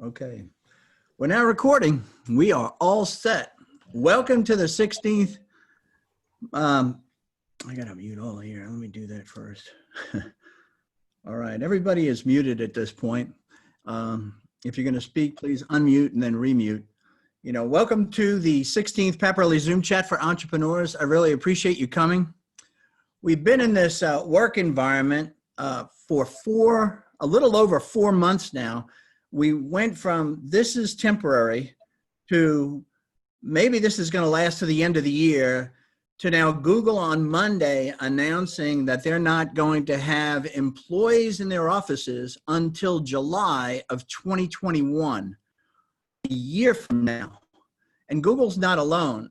Okay, we're now recording. We are all set. Welcome to the 16th. I gotta mute all here. Let me do that first. All right, everybody is muted at this point. If you're gonna speak, please unmute and then remute. Welcome to the 16th Paparelli Zoom chat for entrepreneurs. I really appreciate you coming. We've been in this work environment for a little over 4 months now. We went from this is temporary to maybe this is going to last to the end of the year to now Google on Monday announcing that they're not going to have employees in their offices until July of 2021, a year from now. And Google's not alone.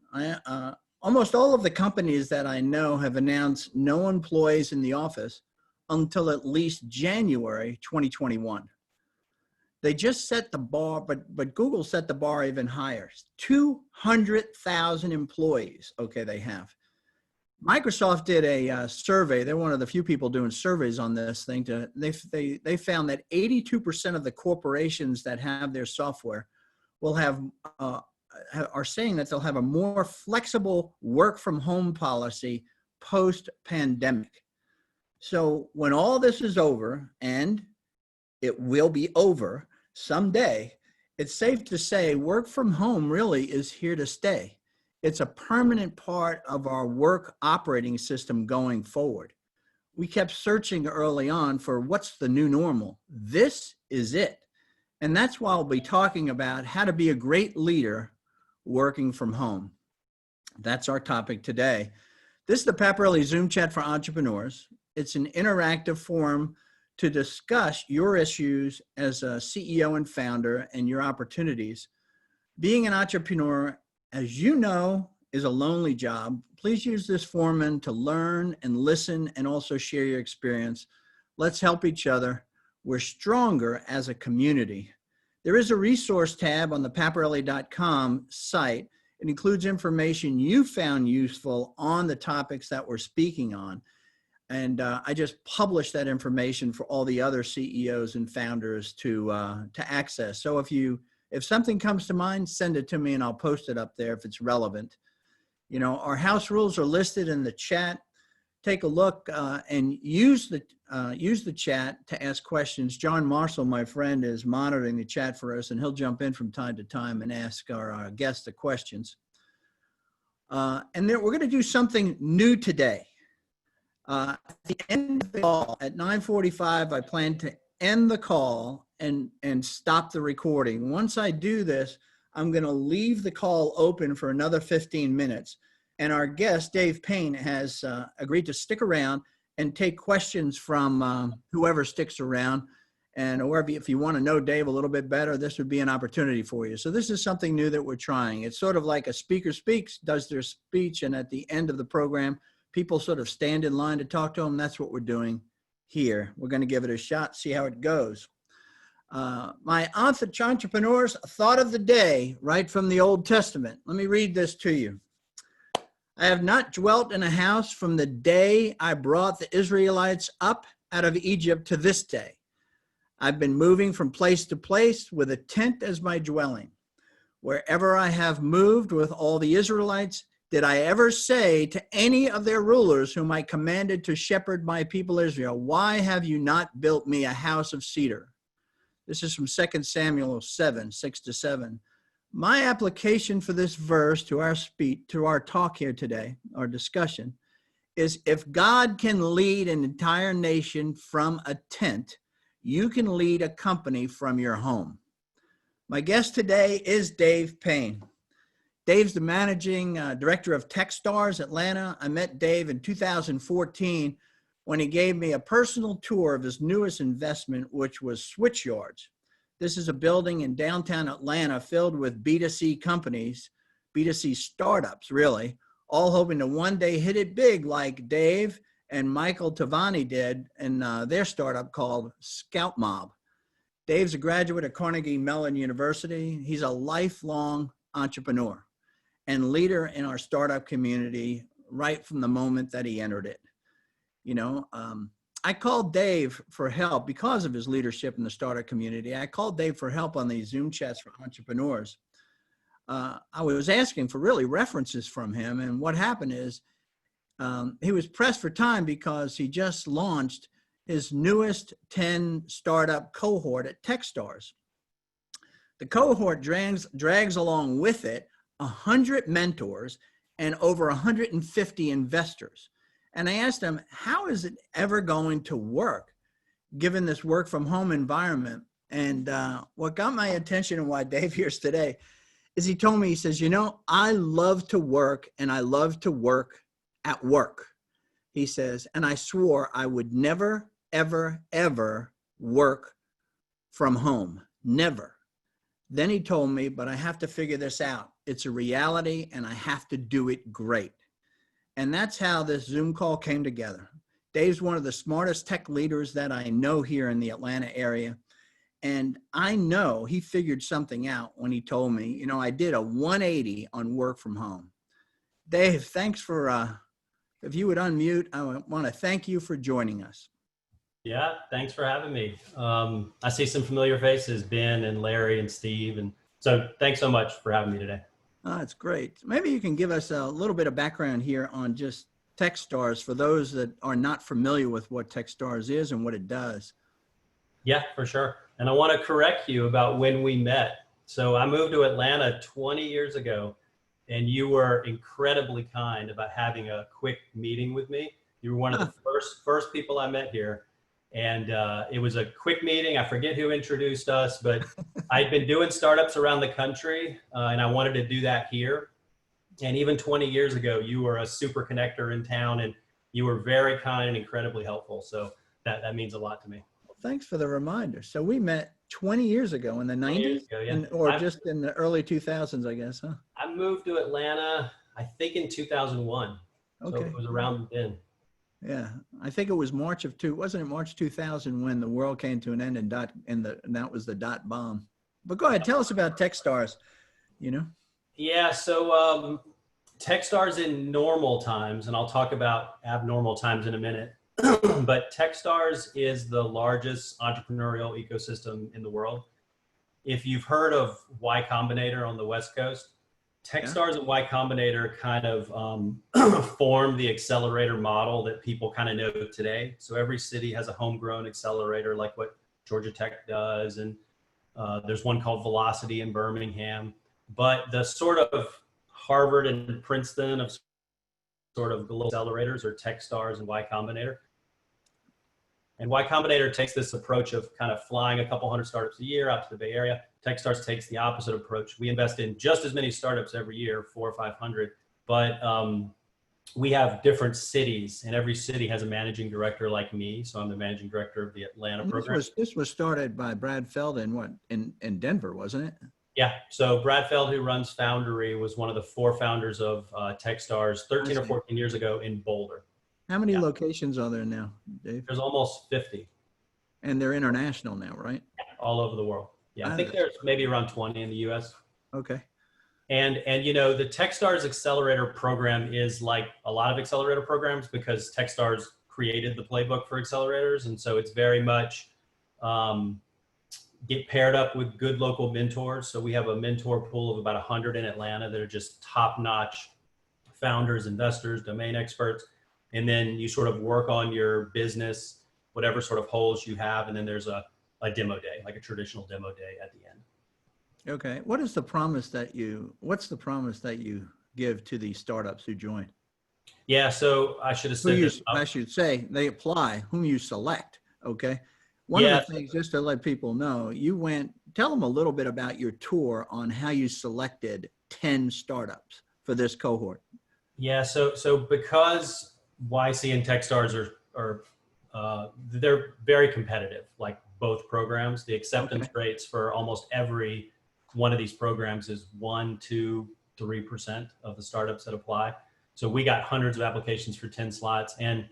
Almost all of the companies that I know have announced no employees in the office until at least January 2021. They just set the bar, but Google set the bar even higher. 200,000 employees, okay, they have. Microsoft did a survey. They're one of the few people doing surveys on this thing. They found that 82% of the corporations that have their software will have, are saying that they'll have a more flexible work from home policy post-pandemic. So when all this is over, and it will be over someday, it's safe to say work from home really is here to stay. It's a permanent part of our work operating system going forward. We kept searching early on for what's the new normal. This is it. And that's why I'll be talking about how to be a great leader working from home. That's our topic today. This is the Paparelli Zoom chat for entrepreneurs. It's an interactive forum to discuss your issues as a CEO and founder and your opportunities. Being an entrepreneur, as you know, is a lonely job. Please use this forum to learn and listen and also share your experience. Let's help each other. We're stronger as a community. There is a resource tab on the paparelli.com site. It includes information you found useful on the topics that we're speaking on. And I just published that information for all the other CEOs and founders to access. So if something comes to mind, send it to me and I'll post it up there if it's relevant. Our house rules are listed in the chat. Take a look and use the chat to ask questions. John Marshall, my friend, is monitoring the chat for us, and he'll jump in from time to time and ask our guests the questions. And then we're going to do something new today. At the end of the call at 9:45, I plan to end the call and stop the recording. Once I do this, I'm going to leave the call open for another 15 minutes. And our guest, Dave Payne, has agreed to stick around and take questions from whoever sticks around. And if you want to know Dave a little bit better, this would be an opportunity for you. So this is something new that we're trying. It's sort of like a speaker speaks, does their speech, and at the end of the program, people sort of stand in line to talk to them. That's what we're doing here. We're going to give it a shot, see how it goes. My entrepreneurs thought of the day, right from the Old Testament. Let me read this to you. I have not dwelt in a house from the day I brought the Israelites up out of Egypt to this day. I've been moving from place to place with a tent as my dwelling. Wherever I have moved with all the Israelites, did I ever say to any of their rulers whom I commanded to shepherd my people Israel, why have you not built me a house of cedar? This is from 2 Samuel 7, 6-7. My application for this verse to our talk here today, our discussion, is if God can lead an entire nation from a tent, you can lead a company from your home. My guest today is Dave Payne. Dave's the managing director of TechStars Atlanta. I met Dave in 2014 when he gave me a personal tour of his newest investment, which was Switchyards. This is a building in downtown Atlanta filled with B2C companies, B2C startups, really, all hoping to one day hit it big like Dave and Michael Tavani did in their startup called Scout Mob. Dave's a graduate of Carnegie Mellon University. He's a lifelong entrepreneur and leader in our startup community right from the moment that he entered it. I called Dave for help because of his leadership in the startup community. I called Dave for help on these Zoom chats for entrepreneurs. I was asking for really references from him. And what happened is he was pressed for time because he just launched his newest 10 startup cohort at TechStars. The cohort drags along with it 100 mentors and over 150 investors. And I asked him, how is it ever going to work given this work from home environment? And what got my attention and why Dave here's today is he told me, he says, you know, I love to work and I love to work at work. He says, and I swore I would never, ever, ever work from home. Never. Then he told me, but I have to figure this out. It's a reality and I have to do it great. And that's how this Zoom call came together. Dave's one of the smartest tech leaders that I know here in the Atlanta area. And I know he figured something out when he told me, you know, I did a 180 on work from home. Dave, thanks for, if you would unmute, I want to thank you for joining us. Yeah, thanks for having me. I see some familiar faces, Ben and Larry and Steve. And so thanks so much for having me today. That's great. Maybe you can give us a little bit of background here on just TechStars for those that are not familiar with what TechStars is and what it does. Yeah, for sure. And I want to correct you about when we met. So I moved to Atlanta 20 years ago, and you were incredibly kind about having a quick meeting with me. You were one of the first people I met here. And it was a quick meeting. I forget who introduced us, but I'd been doing startups around the country and I wanted to do that here. And even 20 years ago, you were a super connector in town and you were very kind and incredibly helpful. So that means a lot to me. Well, thanks for the reminder. So we met 20 years ago in the 90s ago, yeah. or just in the early 2000s, I guess, huh? I moved to Atlanta, I think in 2001. Okay. So it was around then. Yeah, I think it was wasn't it March 2000 when the world came to an end and that was the dot bomb. But go ahead, tell us about TechStars, you know? Yeah, so TechStars in normal times, and I'll talk about abnormal times in a minute, but TechStars is the largest entrepreneurial ecosystem in the world. If you've heard of Y Combinator on the West Coast, TechStars and Y Combinator kind of formed the accelerator model that people kind of know today. So every city has a homegrown accelerator like what Georgia Tech does. And there's one called Velocity in Birmingham. But the sort of Harvard and Princeton of sort of global accelerators are TechStars and Y Combinator. And Y Combinator takes this approach of kind of flying a couple hundred startups a year out to the Bay Area. TechStars takes the opposite approach. We invest in just as many startups every year, 400 or 500, but we have different cities, and every city has a managing director like me. So I'm the managing director of the Atlanta program. This was started by Brad Feld in Denver, wasn't it? Yeah. So Brad Feld, who runs Foundry, was one of the 4 founders of TechStars 13 or 14 years ago in Boulder. How many locations are there now, Dave? There's almost 50. And they're international now, right? All over the world. Yeah, I think there's maybe around 20 in the US. Okay. And you know, the TechStars Accelerator program is like a lot of accelerator programs because TechStars created the playbook for accelerators. And so it's very much get paired up with good local mentors. So we have a mentor pool of about 100 in Atlanta that are just top-notch founders, investors, domain experts. And then you sort of work on your business, whatever sort of holes you have. And then there's a demo day, like a traditional demo day at the end. Okay. What's the promise that you give to these startups who join? Yeah. So I should have said this. I should say they apply, whom you select. Okay. One of the things, just to let people know, tell them a little bit about your tour on how you selected 10 startups for this cohort. Yeah. So because YC and TechStars are they're very competitive, like both programs. The acceptance rates for almost every one of these programs is 1%, 2%, 3% of the startups that apply. So we got hundreds of applications for 10 slots. And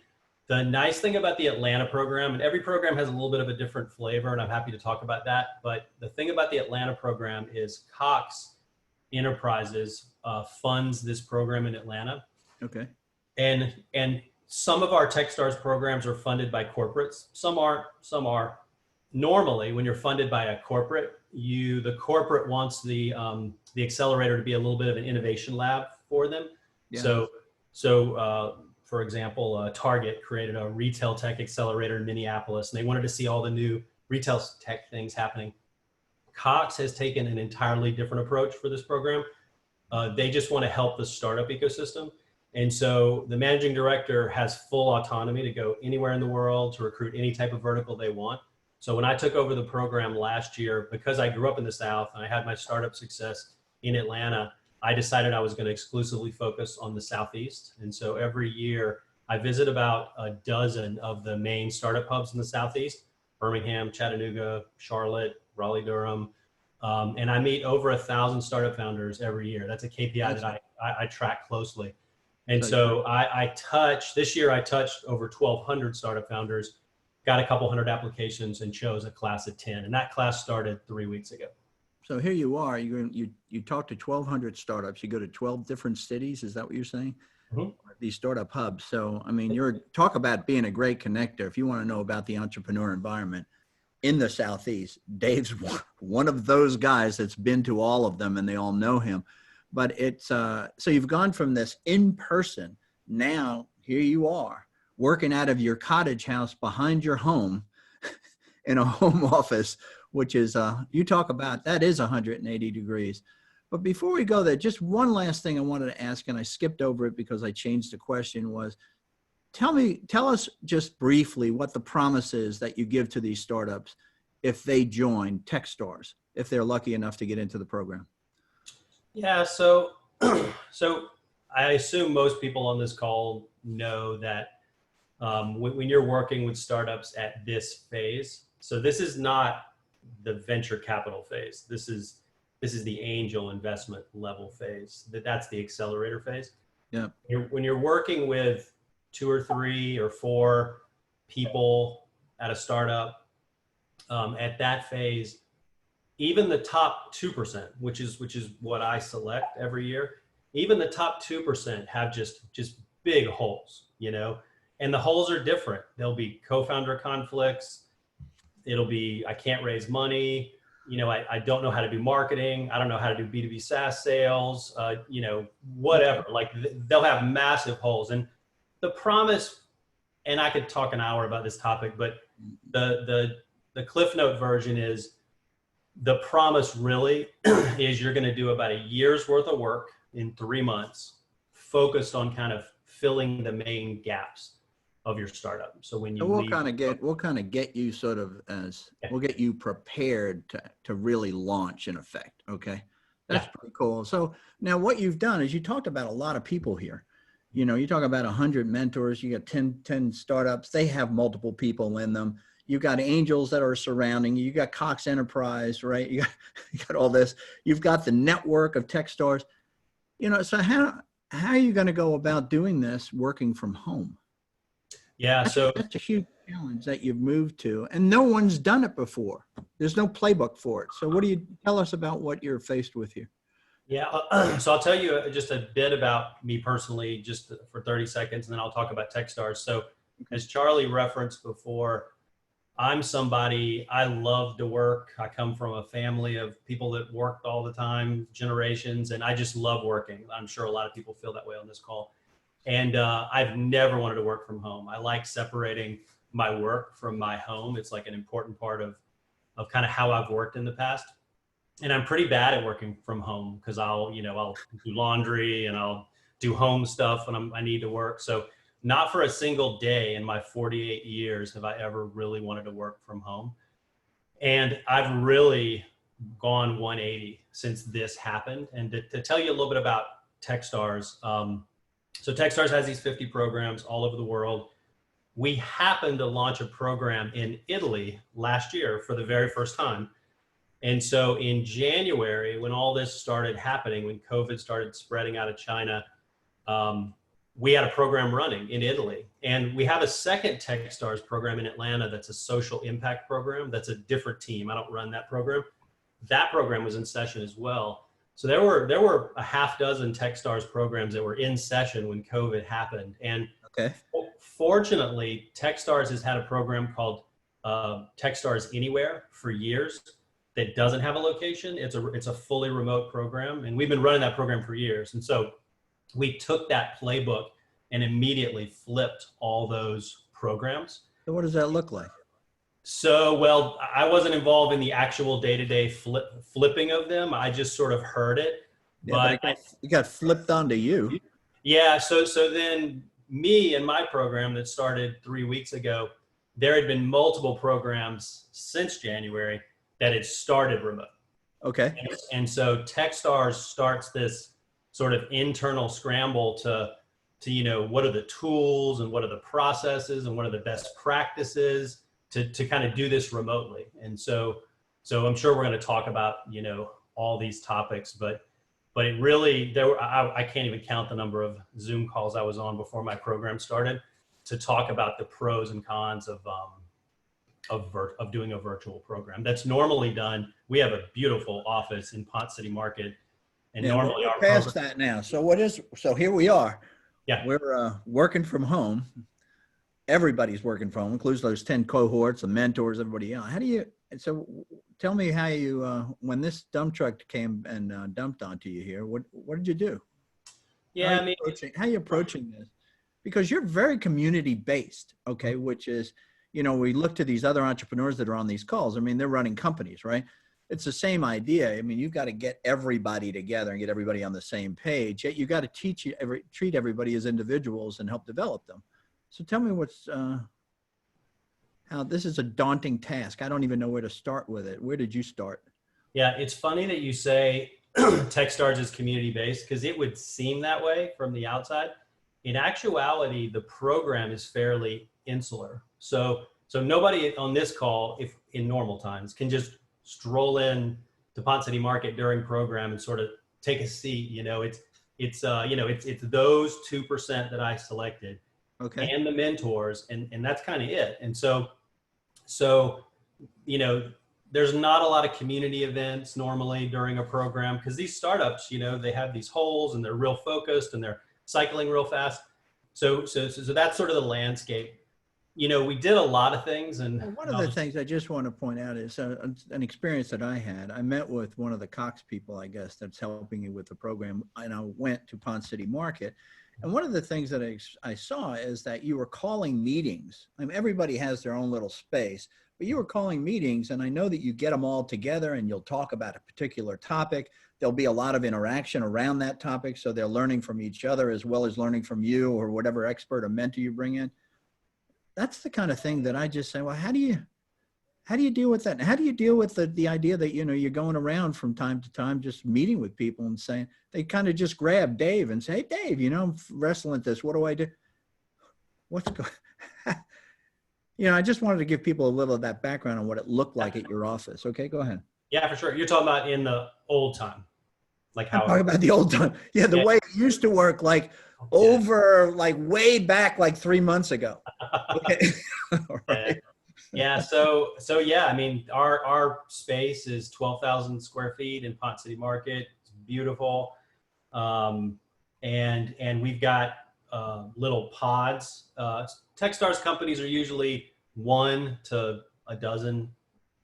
the nice thing about the Atlanta program, and every program has a little bit of a different flavor, and I'm happy to talk about that. But the thing about the Atlanta program is Cox Enterprises funds this program in Atlanta. Okay. And some of our TechStars programs are funded by corporates. Some aren't, some are. Normally, when you're funded by a corporate, the corporate wants the accelerator to be a little bit of an innovation lab for them. Yeah. For example, Target created a retail tech accelerator in Minneapolis, and they wanted to see all the new retail tech things happening. Cox has taken an entirely different approach for this program. They just want to help the startup ecosystem. And so the managing director has full autonomy to go anywhere in the world to recruit any type of vertical they want. So when I took over the program last year, because I grew up in the South and I had my startup success in Atlanta, I decided I was going to exclusively focus on the Southeast. And so every year I visit about a dozen of the main startup hubs in the Southeast: Birmingham, Chattanooga, Charlotte, Raleigh-Durham. And I meet over 1,000 startup founders every year. That's a KPI that I track closely. And so this year I touched over 1,200 startup founders, got a couple hundred applications, and chose a class of 10. And that class started 3 weeks ago. So here you are, you talk to 1,200 startups, you go to 12 different cities. Is that what you're saying? Mm-hmm. These startup hubs. So, I mean, talk about being a great connector. If you want to know about the entrepreneur environment in the Southeast, Dave's one of those guys that's been to all of them and they all know him. But it's, so you've gone from this in person, now here you are working out of your cottage house behind your home in a home office, which is, you talk about, that is 180 degrees. But before we go there, just one last thing I wanted to ask, and I skipped over it because I changed the question, was tell us just briefly what the promise is that you give to these startups if they join TechStars, if they're lucky enough to get into the program. Yeah, so I assume most people on this call know that when you're working with startups at this phase, so this is not the venture capital phase. This is the angel investment level phase. That's the accelerator phase. Yeah. When you're working with 2 or 3 or 4 people at a startup, at that phase, even the top 2%, which is what I select every year, even the top 2% have just big holes, you know, and the holes are different. There'll be co-founder conflicts. It'll be, I can't raise money. You know, I don't know how to do marketing. I don't know how to do B2B SaaS sales, you know, whatever. Like they'll have massive holes. And the promise, and I could talk an hour about this topic, but the Cliff Note version is, the promise really is you're going to do about a year's worth of work in 3 months, focused on kind of filling the main gaps of your startup. So when you we'll kind of get you sort of we'll get you prepared to really launch in effect. Okay. That's pretty cool. So now what you've done is you talked about a lot of people here. You know, you talk about 100 mentors, you got 10 startups, they have multiple people in them. You've got angels that are surrounding you. You got Cox Enterprise, right? You got all this. You've got the network of TechStars. You know, so how are you going to go about doing this working from home? Yeah, that's a huge challenge that you've moved to, and no one's done it before. There's no playbook for it. So what do you tell us about what you're faced with here? Yeah, so I'll tell you just a bit about me personally, just for 30 seconds, and then I'll talk about TechStars. So as Charlie referenced before, I'm somebody, I love to work. I come from a family of people that worked all the time, generations, and I just love working. I'm sure a lot of people feel that way on this call. And I've never wanted to work from home. I like separating my work from my home. It's like an important part of kind of how I've worked in the past. And I'm pretty bad at working from home because I'll do laundry and I'll do home stuff when I need to work. So not for a single day in my 48 years have I ever really wanted to work from home. And I've really gone 180 since this happened. And to tell you a little bit about TechStars, so TechStars has these 50 programs all over the world. We happened to launch a program in Italy last year for the very first time. And so in January, when all this started happening, when COVID started spreading out of China, we had a program running in Italy. And we have a second TechStars program in Atlanta that's a social impact program. That's a different team. I don't run that program. That program was in session as well. So there were a half dozen TechStars programs that were in session when COVID happened. And fortunately, TechStars has had a program called TechStars Anywhere for years that doesn't have a location. It's a fully remote program, and we've been running that program for years. And so we took that playbook and immediately flipped all those programs. So what does that look like? So, well, I wasn't involved in the actual day-to-day flipping of them. I just sort of heard it. Yeah, but it got flipped onto you. Yeah. So then me and my program that started 3 weeks ago, there had been multiple programs since January that had started remote. Okay. And so TechStars starts this sort of internal scramble to what are the tools and what are the processes and what are the best practices to kind of do this remotely. And so I'm sure we're going to talk about, all these topics, but it really, I can't even count the number of Zoom calls I was on before my program started to talk about the pros and cons of doing a virtual program that's normally done. We have a beautiful office in Ponce City Market, and normally we're past that now. So here we are. Yeah, we're working from home. Everybody's working from home, includes those 10 cohorts, the mentors, everybody else. So tell me how you, when this dump truck came and dumped onto you here, what did you do? Yeah, how are you approaching this? Because you're very community based, okay, which is, we look to these other entrepreneurs that are on these calls. I mean, they're running companies, right? It's the same idea. I mean, you've got to get everybody together and get everybody on the same page. Yet you got to treat everybody as individuals and help develop them. So tell me how this is a daunting task. I don't even know where to start with it. Where did you start? Yeah, it's funny that you say TechStars is community-based because it would seem that way from the outside. In actuality, the program is fairly insular. So nobody on this call, if in normal times, can just stroll in to Ponce City Market during program and sort of take a seat. It's those 2% that I selected. Okay. And the mentors, and that's kind of it. And so, there's not a lot of community events normally during a program because these startups, they have these holes and they're real focused and they're cycling real fast. So that's sort of the landscape. We did a lot of things. And one of the things I just want to point out is an experience that I had. I met with one of the Cox people, I guess, that's helping you with the program. And I went to Ponce City Market. And one of the things that I saw is that you were calling meetings. I mean, everybody has their own little space, but you were calling meetings, and I know that you get them all together and you'll talk about a particular topic. There'll be a lot of interaction around that topic, so they're learning from each other as well as learning from you or whatever expert or mentor you bring in. That's the kind of thing that I just say, well, how do you deal with that? And how do you deal with the idea that, you're going around from time to time, just meeting with people and saying, they kind of just grab Dave and say, hey, Dave, I'm wrestling at this. What do I do? What's going I just wanted to give people a little of that background on what it looked like at your office. Okay, go ahead. Yeah, for sure. You're talking about in the old time, like how. I'm talking about the old time. Yeah, the way it used to work, way back, 3 months ago. Okay. All right. Yeah. So yeah, I mean, our space is 12,000 square feet in Ponce City Market. It's beautiful. And we've got little pods. TechStars companies are usually 1 to a dozen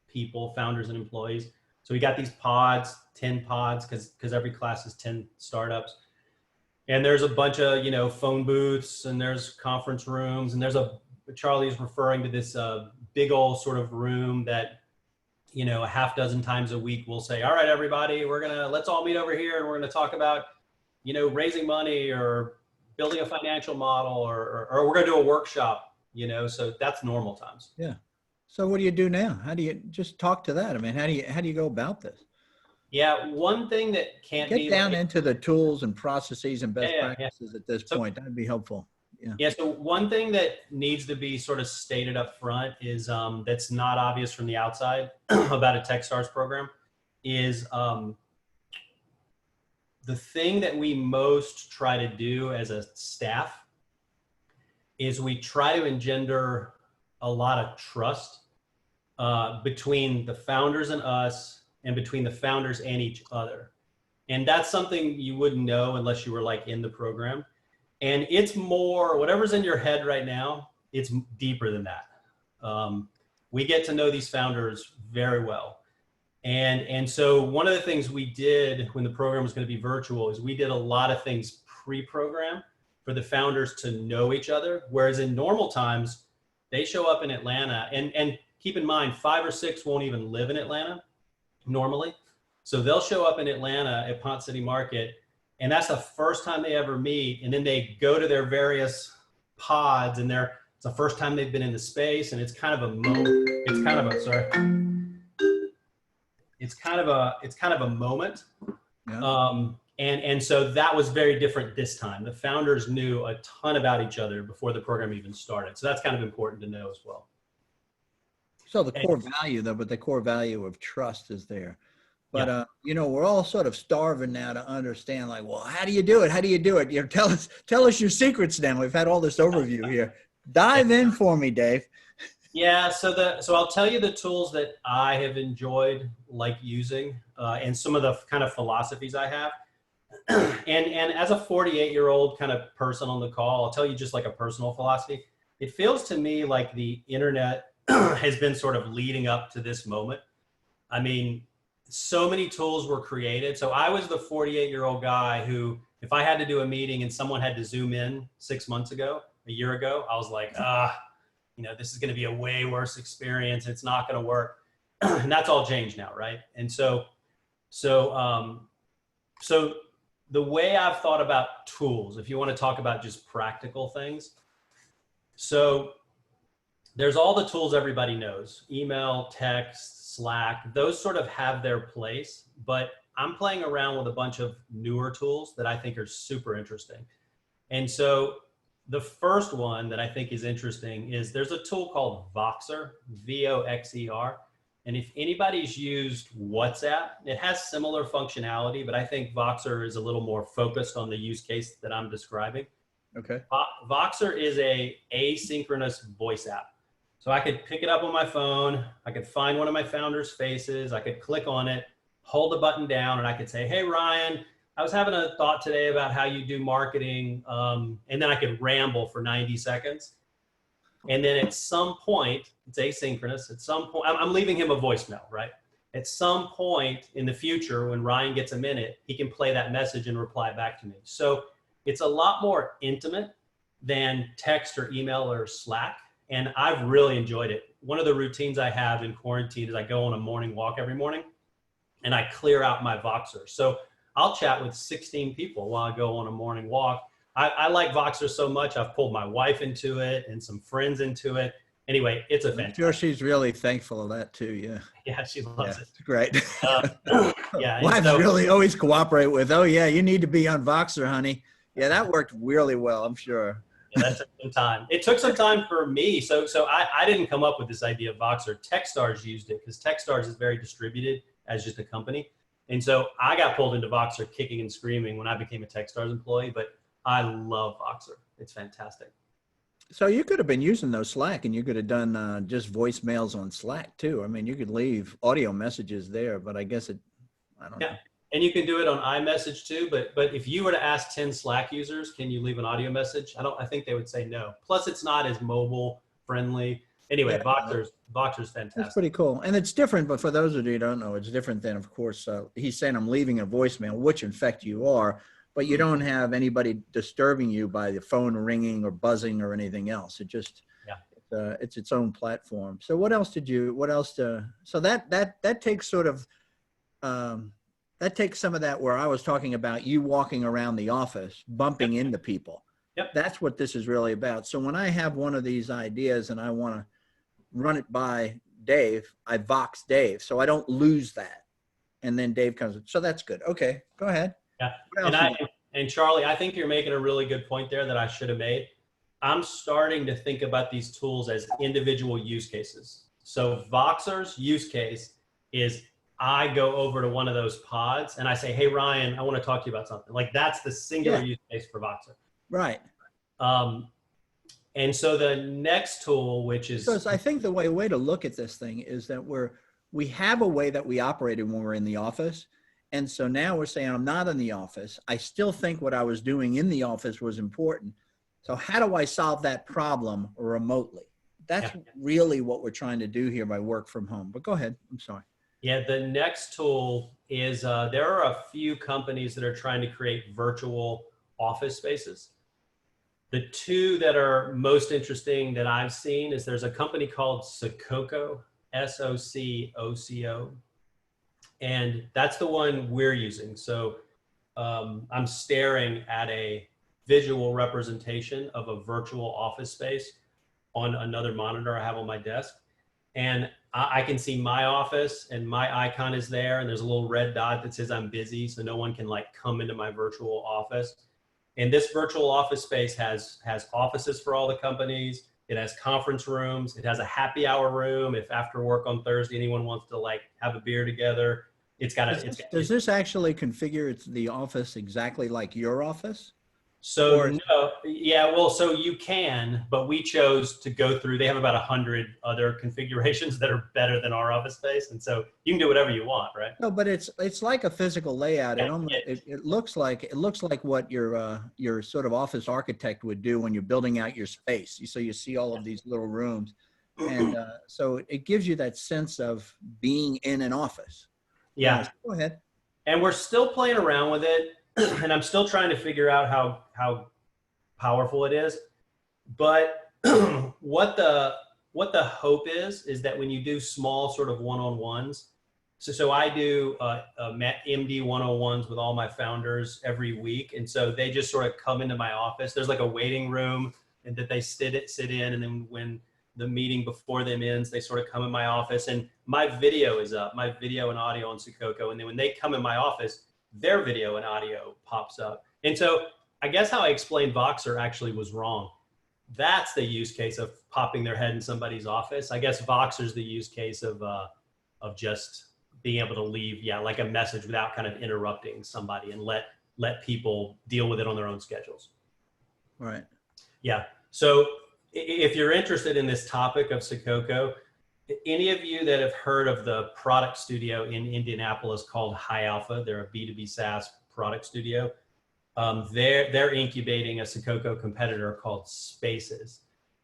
people, founders and employees. So we got these pods, 10 pods, because every class is 10 startups. And there's a bunch of, phone booths, and there's conference rooms, and there's Charlie's referring to this big old sort of room that, a half dozen times a week we'll say, all right, everybody, let's all meet over here and we're going to talk about, raising money or building a financial model or we're going to do a workshop, so that's normal times. Yeah. So what do you do now? How do you just talk to that? I mean, how do you go about this? Yeah. One thing that can't get down into the tools and processes and best practices at this point. That'd be helpful. Yeah. So one thing that needs to be sort of stated up front is that's not obvious from the outside about a TechStars program is the thing that we most try to do as a staff is we try to engender a lot of trust between the founders and us and between the founders and each other. And that's something you wouldn't know unless you were in the program. And it's more, whatever's in your head right now, it's deeper than that. We get to know these founders very well. And so one of the things we did when the program was going to be virtual is we did a lot of things pre-program for the founders to know each other. Whereas in normal times, they show up in Atlanta, and keep in mind, 5 or 6 won't even live in Atlanta normally. So they'll show up in Atlanta at Pont City Market, and that's the first time they ever meet. And then they go to their various pods, and it's the first time they've been in the space, and it's kind of a moment. It's kind of a moment. Yeah. And so that was very different this time. The founders knew a ton about each other before the program even started. So that's kind of important to know as well. So the core value though, but the core value of trust is there. But, you know, we're all sort of starving now to understand, like, well, how do you do it? How do you do it? You know, tell us your secrets now. We've had all this overview here. Dive in for me, Dave. Yeah. So I'll tell you the tools that I have enjoyed like using and some of the kind of philosophies I have. And as a 48-year-old kind of person on the call, I'll tell you just like a personal philosophy. It feels to me like the internet has been sort of leading up to this moment. I mean, so many tools were created. So I was the 48-year-old guy who, if I had to do a meeting and someone had to zoom in 6 months ago, a year ago, I was like, you know, this is going to be a way worse experience. It's not going to work. And that's all changed now, right? And so the way I've thought about tools, if you want to talk about just practical things. So there's all the tools everybody knows, email, text, Slack, those sort of have their place, but I'm playing around with a bunch of newer tools that I think are super interesting. And so the first one that I think is interesting is there's a tool called Voxer, V-O-X-E-R. And if anybody's used WhatsApp, it has similar functionality, but I think Voxer is a little more focused on the use case that I'm describing. Okay. Voxer is a asynchronous voice app. So I could pick it up on my phone. I could find one of my founders' faces. I could click on it, hold the button down, and I could say, hey, Ryan, I was having a thought today about how you do marketing. And then I could ramble for 90 seconds. And then at some point, it's asynchronous. At some point, I'm leaving him a voicemail, right? At some point in the future, when Ryan gets a minute, he can play that message and reply back to me. So it's a lot more intimate than text or email or Slack. And I've really enjoyed it. One of the routines I have in quarantine is I go on a morning walk every morning and I clear out my Voxer. So I'll chat with 16 people while I go on a morning walk. I like Voxer so much, I've pulled my wife into it and some friends into it. Anyway, it's a fantastic. I'm sure she's really thankful of that too, yeah. Yeah, she loves it. It's great. Yeah, wives really always cooperate with, oh yeah, you need to be on Voxer, honey. Yeah, that worked really well, I'm sure. Yeah, that took some time. It took some time for me. So I didn't come up with this idea of Voxer. TechStars used it because TechStars is very distributed as just a company. And so I got pulled into Voxer kicking and screaming when I became a TechStars employee, but I love Voxer. It's fantastic. So you could have been using those Slack and you could have done just voicemails on Slack too. I mean, you could leave audio messages there, but I guess I don't know. And you can do it on iMessage too, but if you were to ask 10 Slack users, can you leave an audio message? I think they would say no. Plus it's not as mobile friendly. Anyway, yeah, Voxer's fantastic. That's pretty cool. And it's different, but for those of you who don't know, it's different than, of course, he's saying I'm leaving a voicemail, which in fact you are, but you don't have anybody disturbing you by the phone ringing or buzzing or anything else. It just, it's its own platform. So what else so that takes sort of, that takes some of that where I was talking about you walking around the office, bumping into people. Yep. That's what this is really about. So when I have one of these ideas and I want to run it by Dave, I Vox Dave. So I don't lose that. And then Dave comes, so that's good. Okay, go ahead. Yeah. And Charlie, I think you're making a really good point there that I should have made. I'm starting to think about these tools as individual use cases. So Voxer's use case is I go over to one of those pods and I say, hey, Ryan, I want to talk to you about something. Like that's the singular use case for Voxer. Right. And so the next tool, which is. Because I think the way to look at this thing is that we have a way that we operated when we're in the office. And so now we're saying I'm not in the office. I still think what I was doing in the office was important. So how do I solve that problem remotely? That's really what we're trying to do here by work from home. But go ahead. I'm sorry. Yeah, the next tool is there are a few companies that are trying to create virtual office spaces. The two that are most interesting that I've seen is there's a company called Sococo, Sococo, and that's the one we're using. So I'm staring at a visual representation of a virtual office space on another monitor I have on my desk. And I can see my office and my icon is there, and there's a little red dot that says I'm busy, so no one can like come into my virtual office. And this virtual office space has offices for all the companies. It has conference rooms. It has a happy hour room. If after work on Thursday, anyone wants to like have a beer together, it's got a. Does this actually configure the office exactly like your office? So no, yeah, well, so you can, but we chose to go through, they have about 100 other configurations that are better than our office space. And so you can do whatever you want, right? No, but it's like a physical layout. It looks like what your sort of office architect would do when you're building out your space. So you see all of these little rooms, and so it gives you that sense of being in an office. Yeah. So go ahead. And we're still playing around with it, and I'm still trying to figure out how powerful it is. But what the hope is that when you do small sort of one-on-ones, so I do MD 101s with all my founders every week, and so they just sort of come into my office. There's like a waiting room and that they sit in, and then when the meeting before them ends, they sort of come in my office, and my video is up, my video and audio on Sococo, and then when they come in my office, their video and audio pops up. And so I guess how I explained Voxer actually was wrong. That's the use case of popping their head in somebody's office. I guess Voxer's the use case of just being able to leave, like a message without kind of interrupting somebody, and let people deal with it on their own schedules. Right. Yeah. So if you're interested in this topic of Sococo, any of you that have heard of the product studio in Indianapolis called High Alpha, they're a B2B SaaS product studio. They're incubating a Sococo competitor called Spaces,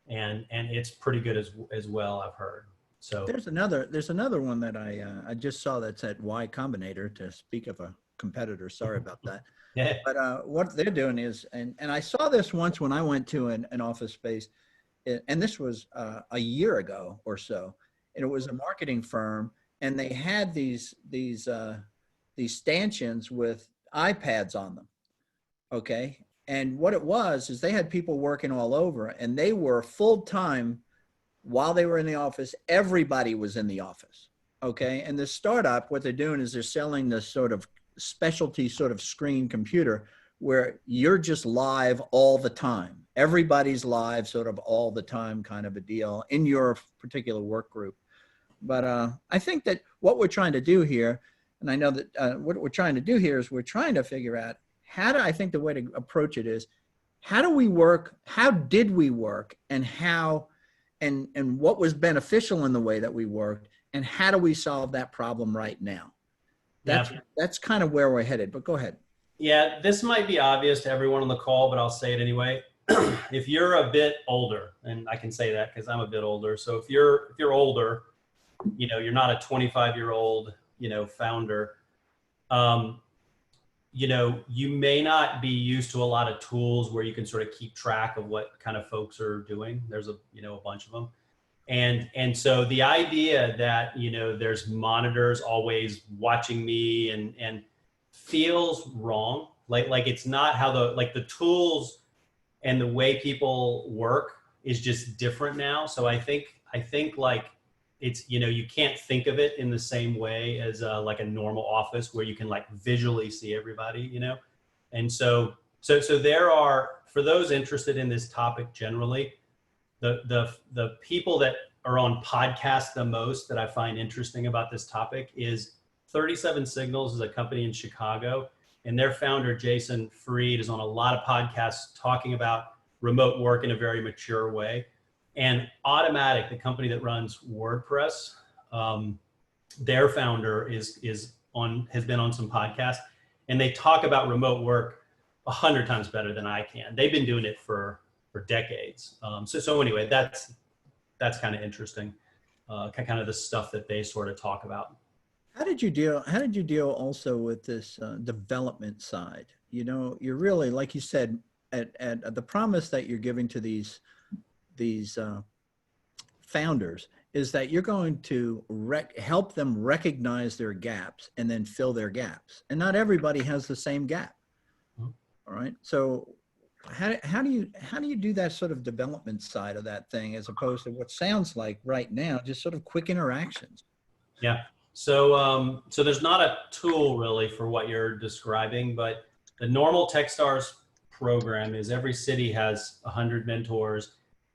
and it's pretty good as well, I've heard. So there's another one that I just saw that's at Y Combinator, to speak of a competitor. Sorry about that. Yeah. But what they're doing is, and I saw this once when I went to an office space, and this was a year ago or so, and it was a marketing firm, and they had these stanchions with iPads on them. Okay. And what it was is they had people working all over, and they were full time while they were in the office. Everybody was in the office. Okay. And the startup, what they're doing is they're selling this sort of specialty sort of screen computer where you're just live all the time. Everybody's live sort of all the time, kind of a deal in your particular work group. But I think that what we're trying to do here, and I know that what we're trying to do here is we're trying to figure out I think the way to approach it is, how do we work? How did we work? And how, and what was beneficial in the way that we worked? And how do we solve that problem right now? That's kind of where we're headed, but go ahead. Yeah, this might be obvious to everyone on the call, but I'll say it anyway. If you're a bit older, and I can say that because I'm a bit older. So if you're older, you're not a 25-year-old, founder, you may not be used to a lot of tools where you can sort of keep track of what kind of folks are doing. There's a bunch of them. And so the idea that, there's monitors always watching me and feels wrong. Like it's not how the tools and the way people work is just different now. So I think like it's, you can't think of it in the same way as like a normal office where you can like visually see everybody, And so there are, for those interested in this topic generally, the people that are on podcasts the most that I find interesting about this topic is 37 Signals is a company in Chicago, and their founder, Jason Fried, is on a lot of podcasts talking about remote work in a very mature way. And Automatic, the company that runs WordPress, their founder is has been on some podcasts, and they talk about remote work 100 times better than I can. They've been doing it for decades. So anyway, that's kind of interesting, kind of the stuff that they sort of talk about. How did you deal also with this development side? You know, you're really, like you said, at the promise that you're giving to these founders is that you're going to help them recognize their gaps and then fill their gaps. And not everybody has the same gap. Mm-hmm. All right. So how do you do that sort of development side of that thing, as opposed to what sounds like right now, just sort of quick interactions? Yeah. So there's not a tool really for what you're describing, but the normal TechStars program is every city has 100 mentors,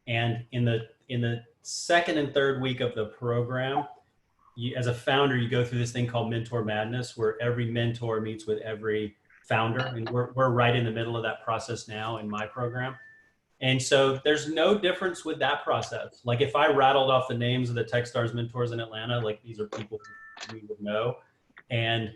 and in the second and third week of the program, as a founder, you go through this thing called Mentor Madness, where every mentor meets with every founder, and we're right in the middle of that process now in my program. And so there's no difference with that process. Like if I rattled off the names of the TechStars mentors in Atlanta, like these are people we would know, and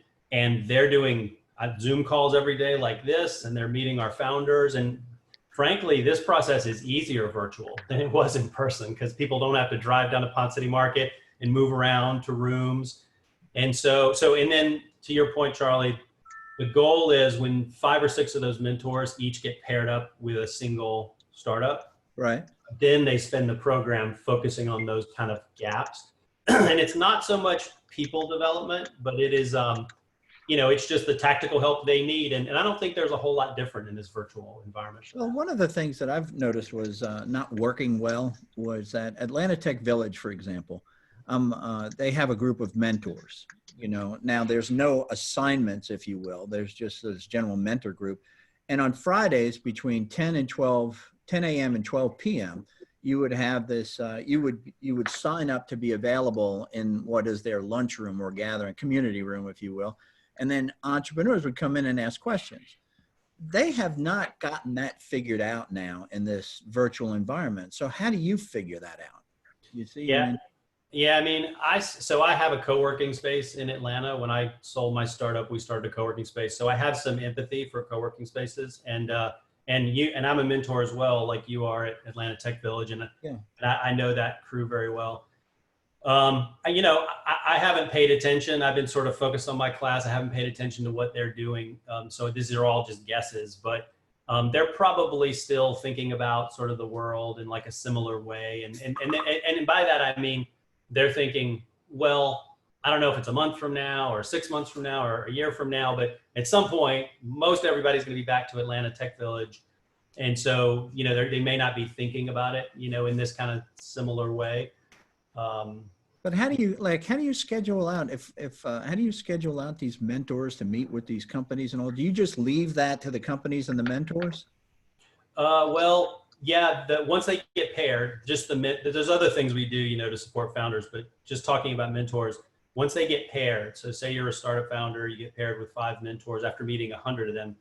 they're doing Zoom calls every day like this, and they're meeting our founders. And frankly, this process is easier virtual than it was in person, because people don't have to drive down to Pond City Market and move around to rooms. And and then to your point, Charlie, the goal is when 5 or 6 of those mentors each get paired up with a single startup, Right. then they spend the program focusing on those kind of gaps. And it's not so much people development, but it is, it's just the tactical help they need. And I don't think there's a whole lot different in this virtual environment. Well, one of the things that I've noticed was not working well was that Atlanta Tech Village, for example, they have a group of mentors. You know, now there's no assignments, if you will. There's just this general mentor group. And on Fridays between 10 a.m. and 12 p.m., you would have this, you would sign up to be available in what is their lunchroom or gathering, community room, if you will. And then entrepreneurs would come in and ask questions. They have not gotten that figured out now in this virtual environment. So how do you figure that out? You see? Yeah. I mean, Yeah, I mean, I have a co-working space in Atlanta. When I sold my startup, we started a co-working space. So I have some empathy for co-working spaces, and I'm a mentor as well, like you are at Atlanta Tech Village, and I know that crew very well. I haven't paid attention. I've been sort of focused on my class. I haven't paid attention to what they're doing. So these are all just guesses, but they're probably still thinking about sort of the world in like a similar way. And by that, I mean, they're thinking, well, I don't know if it's a month from now or 6 months from now or a year from now, but at some point, most everybody's going to be back to Atlanta Tech Village. And so, they may not be thinking about it, in this kind of similar way. but how do you schedule out how do you schedule out these mentors to meet with these companies and all? Do you just leave that to the companies and the mentors? Well, yeah, once they get paired, there's other things we do, to support founders, but just talking about mentors, once they get paired, so say you're a startup founder, you get paired with 5 mentors after meeting 100 of them,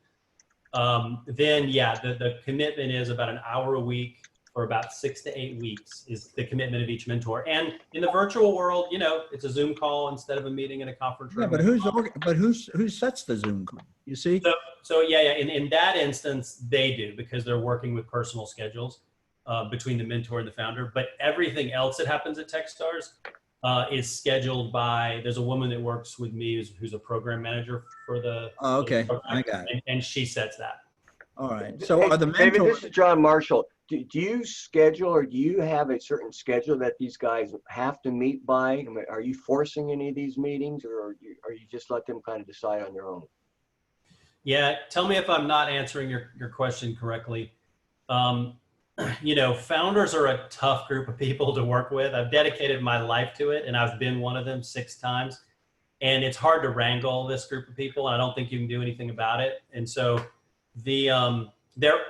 then the commitment is about an hour a week for about 6 to 8 weeks is the commitment of each mentor. And in the virtual world, it's a Zoom call instead of a meeting in a conference room. Yeah, but who sets the Zoom call? You see? So in that instance, they do, because they're working with personal schedules between the mentor and the founder. But everything else that happens at TechStars is scheduled by, there's a woman that works with me who's a program manager for the okay, program, I got it. and she sets that. All right. So are the mentors? David, this is John Marshall. Do you schedule, or do you have a certain schedule that these guys have to meet by? I mean, are you forcing any of these meetings, or are you just let them kind of decide on their own? Yeah, tell me if I'm not answering your question correctly. Founders are a tough group of people to work with. I've dedicated my life to it, and I've been one of them 6 times. And it's hard to wrangle this group of people, and I don't think you can do anything about it. And so there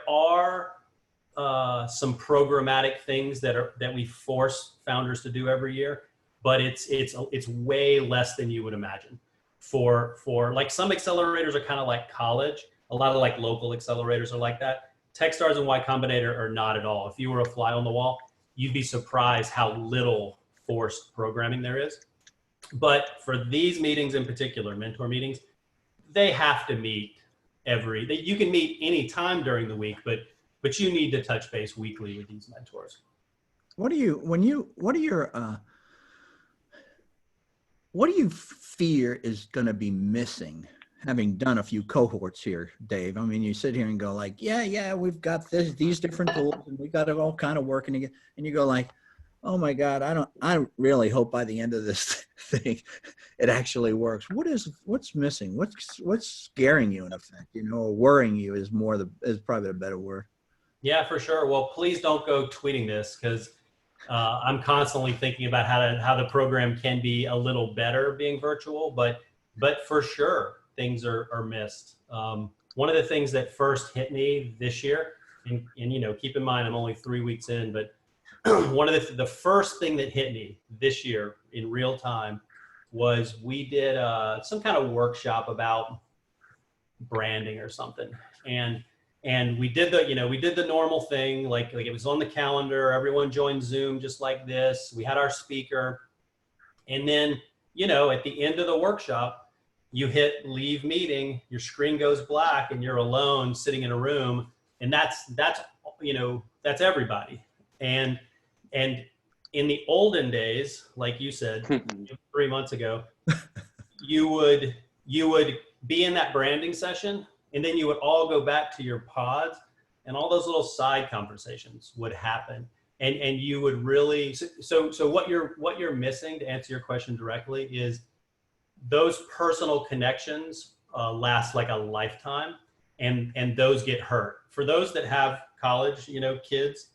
are some programmatic things that we force founders to do every year, but it's way less than you would imagine. For like, some accelerators are kind of like college. A lot of like local accelerators are like that. TechStars and Y Combinator are not at all. If you were a fly on the wall, you'd be surprised how little forced programming there is. But for these meetings in particular, mentor meetings, they have to meet you can meet any time during the week, but you need to touch base weekly with these mentors. What do you fear is going to be missing, having done a few cohorts here, Dave? I mean, you sit here and go like, yeah, we've got these different tools and we got it all kind of working together. And you go like, oh my God, I really hope by the end of this thing, it actually works. What's missing? What's scaring you in effect, or worrying you is probably a better word. Yeah, for sure. Well, please don't go tweeting this, because I'm constantly thinking about how the program can be a little better being virtual, but for sure things are missed. One of the things that first hit me this year, and keep in mind I'm only 3 weeks in, but one of the first thing that hit me this year in real time was we did some kind of workshop about branding or something, and we did the normal thing, like it was on the calendar, everyone joined Zoom just like this, we had our speaker, and then at the end of the workshop you hit leave meeting, your screen goes black and you're alone sitting in a room, and that's everybody. And in the olden days, like you said 3 months ago, you would be in that branding session, and then you would all go back to your pods, and all those little side conversations would happen. And you would really, so what you're missing, to answer your question directly, is those personal connections last like a lifetime, and those get hurt. For those that have college, kids,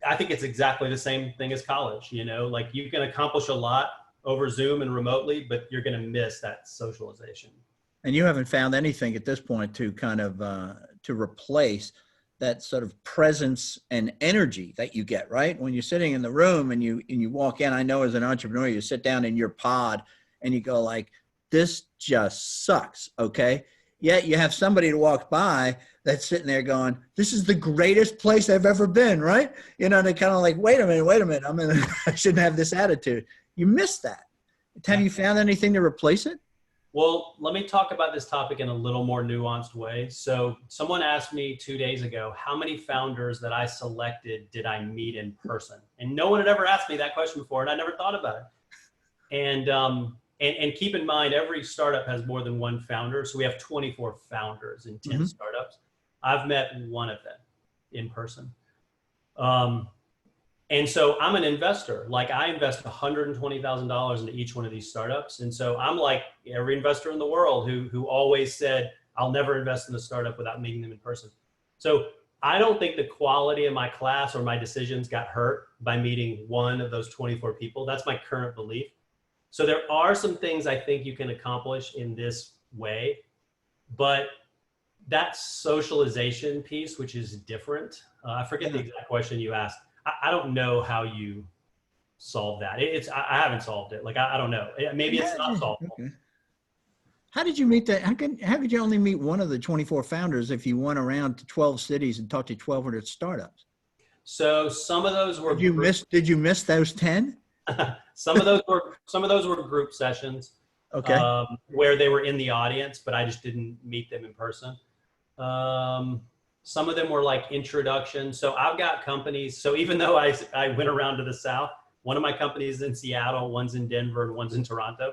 I think it's exactly the same thing as college. Like you can accomplish a lot over Zoom and remotely, but you're going to miss that socialization. And you haven't found anything at this point to kind of to replace that sort of presence and energy that you get, right? When you're sitting in the room and you walk in, I know as an entrepreneur, you sit down in your pod and you go like, this just sucks, okay? Yet you have somebody to walk by that's sitting there going, this is the greatest place I've ever been, right? They're kind of like, wait a minute, I shouldn't have this attitude. You miss that. Have you found anything to replace it? Well, let me talk about this topic in a little more nuanced way. So someone asked me 2 days ago, how many founders that I selected did I meet in person? And no one had ever asked me that question before, and I never thought about it. And keep in mind, every startup has more than one founder. So we have 24 founders in 10 startups. I've met one of them in person. And so I'm an investor. Like I invest $120,000 into each one of these startups. And so I'm like every investor in the world who always said, I'll never invest in a startup without meeting them in person. So I don't think the quality of my class or my decisions got hurt by meeting one of those 24 people. That's my current belief. So there are some things I think you can accomplish in this way, but that socialization piece, which is different. I forget the exact question you asked. I don't know how you solve that. I haven't solved it. Like, I don't know. Maybe it's not solvable. Okay. How did you meet that? How could you only meet one of the 24 founders if you went around to 12 cities and talked to 1,200 startups? So some of those were. Did you miss those 10? Some of those were group sessions. Okay. Where they were in the audience, but I just didn't meet them in person. Some of them were like introductions. So I've got companies. So even though I went around to the South, one of my companies is in Seattle, one's in Denver, and one's in Toronto.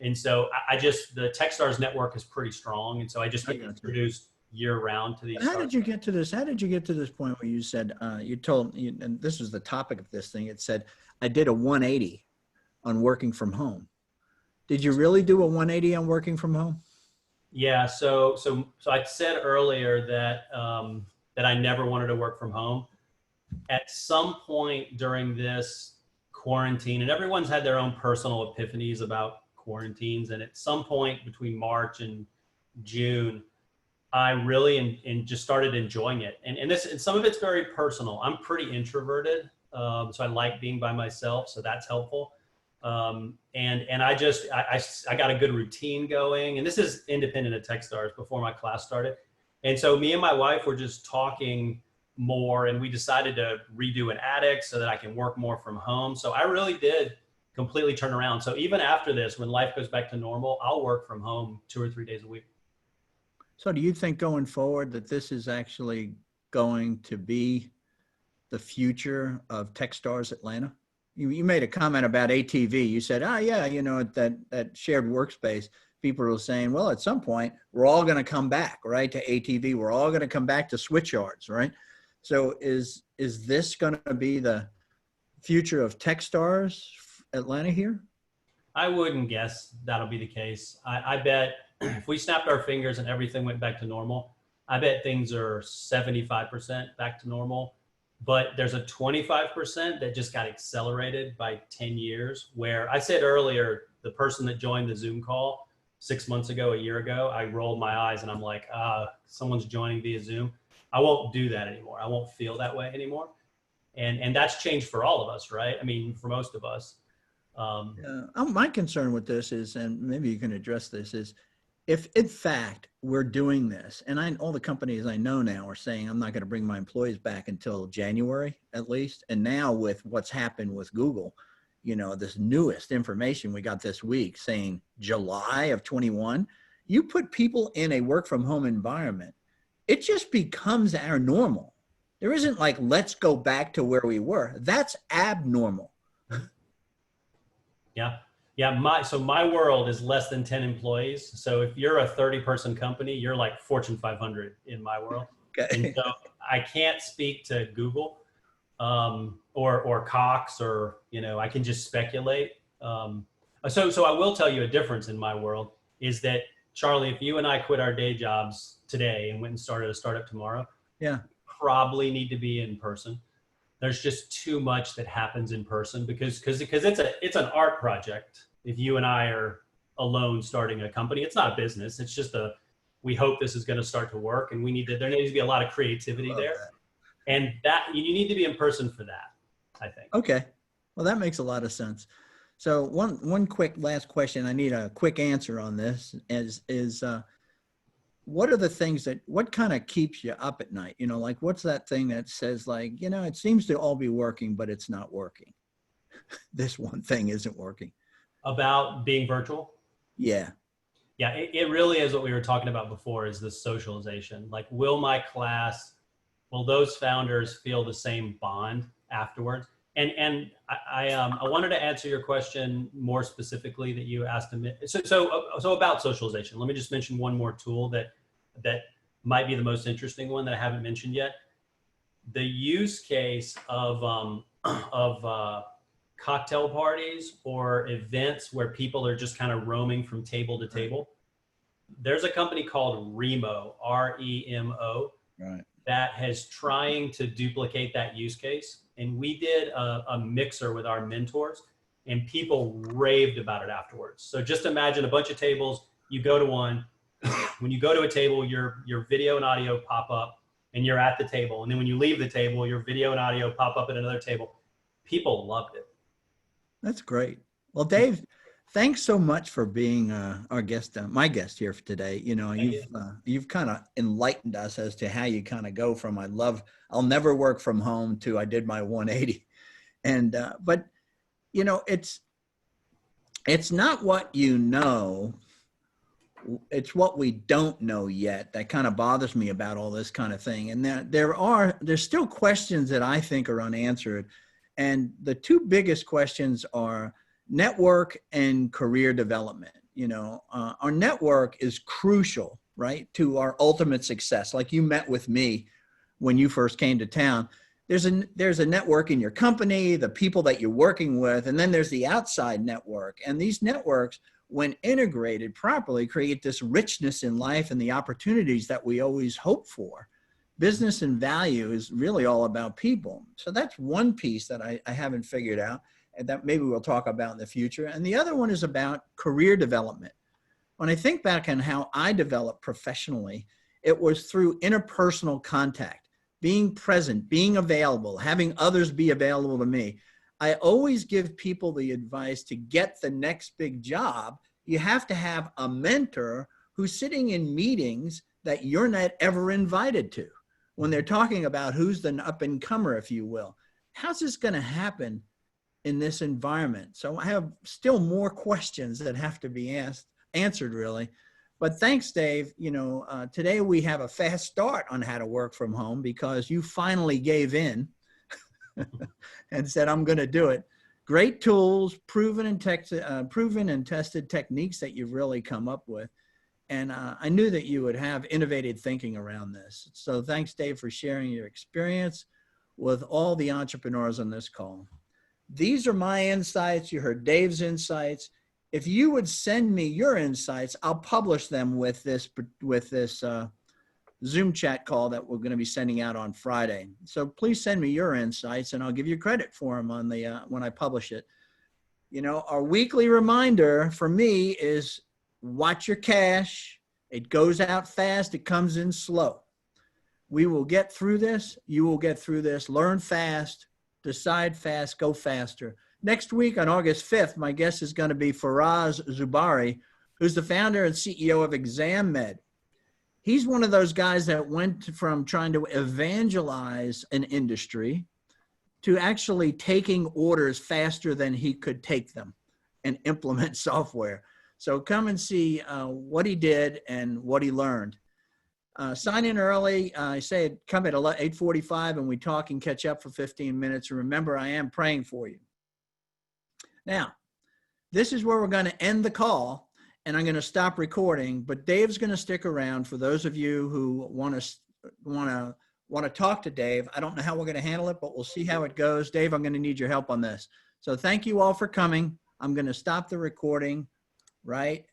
And so the TechStars network is pretty strong. And so I just get introduced year round to these. How did you get to this? How did you get to this point where you said, and this was the topic of this thing. It said, I did a 180 on working from home. Did you really do a 180 on working from home? Yeah. So I said earlier that I never wanted to work from home. At some point during this quarantine, and everyone's had their own personal epiphanies about quarantines, and at some point between March and June, I really just started enjoying it. And some of it's very personal. I'm pretty introverted, so I like being by myself, so that's helpful. And I got a good routine going, and this is independent of TechStars before my class started. And so me and my wife were just talking more, and we decided to redo an attic so that I can work more from home. So I really did completely turn around. So even after this, when life goes back to normal, I'll work from home 2 or 3 days a week. So do you think going forward that this is actually going to be the future of TechStars Atlanta? You made a comment about ATV. You said, oh yeah, you know, that shared workspace, people are saying, well, at some point we're all going to come back, right, to ATV. We're all going to come back to switch yards, right? So is this going to be the future of TechStars Atlanta here? I wouldn't guess that'll be the case. I bet if we snapped our fingers and everything went back to normal, I bet things are 75% back to normal. But there's a 25% that just got accelerated by 10 years, where I said earlier, the person that joined the Zoom call 6 months ago, a year ago, I rolled my eyes and I'm like, someone's joining via Zoom. I won't do that anymore. I won't feel that way anymore. And that's changed for all of us, right? I mean, for most of us. My concern with this is, and maybe you can address this, is if in fact we're doing this, and all the companies I know now are saying, I'm not going to bring my employees back until January at least. And now with what's happened with Google, you know, this newest information we got this week saying July of 21, you put people in a work from home environment, it just becomes our normal. There isn't like, let's go back to where we were. That's abnormal. Yeah. Yeah. My world is less than 10 employees. So if you're a 30-person company, you're like Fortune 500 in my world. Okay. And so I can't speak to Google or Cox, or, you know, I can just speculate. So I will tell you a difference in my world is that, Charlie, if you and I quit our day jobs today and went and started a startup tomorrow, Yeah. probably need to be in person. There's just too much that happens in person because it's an art project. If you and I are alone starting a company, it's not a business. It's just we hope this is going to start to work, and there needs to be a lot of creativity there. And that you need to be in person for that, I think. Okay. Well, that makes a lot of sense. So one quick last question. I need a quick answer on this is what are the things what kind of keeps you up at night? You know, like what's that thing that says like, you know, it seems to all be working, but it's not working. This one thing isn't working. About being virtual? Yeah. Yeah, it really is what we were talking about before, is the socialization. Like, will those founders feel the same bond afterwards? And I wanted to answer your question more specifically that you asked me. So about socialization, let me just mention one more tool that might be the most interesting one that I haven't mentioned yet. The use case of cocktail parties or events where people are just kind of roaming from table to table. There's a company called Remo, R-E-M-O, Right, that has trying to duplicate that use case. And we did a mixer with our mentors, and people raved about it afterwards. So just imagine a bunch of tables, you go to one, when you go to a table, your video and audio pop up and you're at the table. And then when you leave the table, your video and audio pop up at another table. People loved it. that's great. Well, Dave, thanks so much for being our guest, my guest here for today. You know, you've kind of enlightened us as to how you kind of go from I'll never work from home to I did my 180, and but you know, it's not what you know, it's what we don't know yet that kind of bothers me about all this kind of thing. And there's still questions that I think are unanswered, and the two biggest questions are network and career development. You know, our network is crucial, right, to our ultimate success. Like you met with me when you first came to town. There's a network in your company, the people that you're working with, and then there's the outside network. And these networks, when integrated properly, create this richness in life and the opportunities that we always hope for. Business and value is really all about people. So that's one piece that I haven't figured out, and that maybe we'll talk about in the future. And the other one is about career development. When I think back on how I developed professionally, it was through interpersonal contact, being present, being available, having others be available to me. I always give people the advice to get the next big job. You have to have a mentor who's sitting in meetings that you're not ever invited to, when they're talking about who's the up and comer, if you will. How's this going to happen in this environment. So I have still more questions that have to be answered really. But thanks, Dave. You know, today we have a fast start on how to work from home because you finally gave in and said, I'm going to do it. Great tools, proven and tested techniques that you've really come up with. And I knew that you would have innovative thinking around this. So thanks, Dave, for sharing your experience with all the entrepreneurs on this call. These are my insights. You heard Dave's insights. If you would send me your insights, I'll publish them with this Zoom chat call that we're going to be sending out on Friday. So please send me your insights and I'll give you credit for them on the when I publish it. You know, our weekly reminder for me is watch your cash. It goes out fast. It comes in slow. We will get through this. You will get through this. Learn fast, decide fast, go faster. Next week on August 5th, my guest is going to be Faraz Zubari, who's the founder and CEO of ExamMed. He's one of those guys that went from trying to evangelize an industry to actually taking orders faster than he could take them and implement software. So come and see what he did and what he learned. Sign in early. I say come at 8:45 and we talk and catch up for 15 minutes. And remember, I am praying for you. Now, this is where we're going to end the call and I'm going to stop recording, but Dave's going to stick around for those of you who want to talk to Dave. I don't know how we're going to handle it, but we'll see how it goes. Dave, I'm going to need your help on this. So thank you all for coming. I'm going to stop the recording right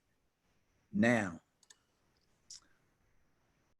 now.